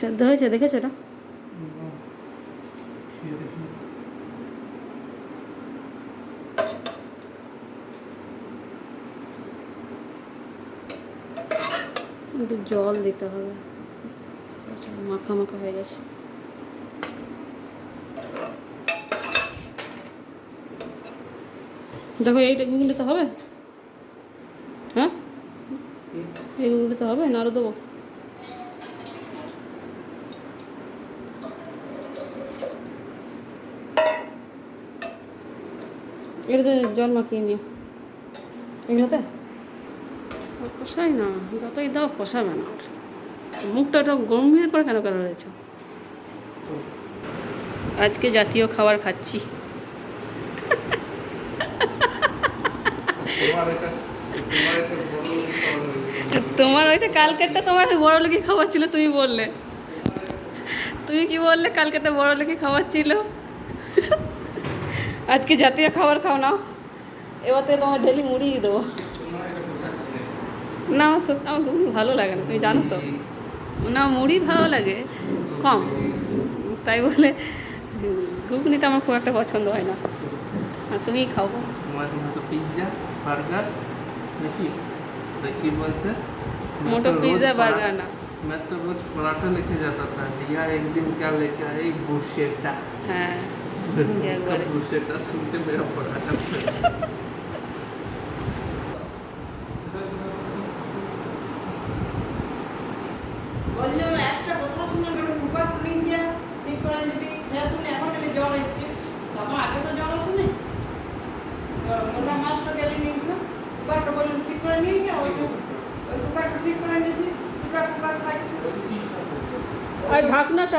সেদ্ধ হয়েছে দেখেছো এটা? একটু জল দিতে হবে, মাখা মাখা হয়ে গেছে। দেখো এইটা ঘুগনিতে হবে, হ্যাঁ এই ঘুগনিতে হবে না আরও দেবো? এটাতে জল মাখিয়ে নিও এগুলোতে। কষাই না, যতই দাও কষাবে না। মুখটা ওটা গম্ভীর করে কেন কেন রয়েছে? আজকে জাতীয় খাবার খাচ্ছি। তোমার ওইটা কালকেরটা তোমার বড় লোকই খাবার ছিল, তুমি বললে। তুমি কি বললে কালকেরটা বড় লোকই খাবার ছিল, আজকে জাতীয় খাবার খাও না। এবার থেকে তোমাকে ডেলি মুড়িয়ে দেবো। না সত্যি আমার ঘুগনি ভালো লাগে না, তুমি জানো তো। না মুড়ি ভালো লাগে কম, তাই বলে ঘুগনিটা আমার খুব একটা পছন্দ হয় না। আর তুমিই খাও। पिज्जा बर्गर देखिए की बोलते मोटो पिज्जा बर्गर ना। मैं तो रोज पराठा लेके जाता था, दिया एक दिन क्या लेके आए ब्रूशेटा। हाँ ब्रूशेटा सुन के मेरा पराठा বললাম একটা কথা শুনে মানে রূপার টুনিং যে ঠিক করে দিবি সে শুনে এখন এটা জ্বর এসছে, তখন আগে তো জ্বর আসেনি। মোটা মাছটা গেলে নিয়ে গেল, কুকারটা বললাম ঠিক করে নিয়ে গিয়ে ওই কুকারটা ঠিক করে দিয়েছিস, কুকার থাকছে। আর ঢাকনাটা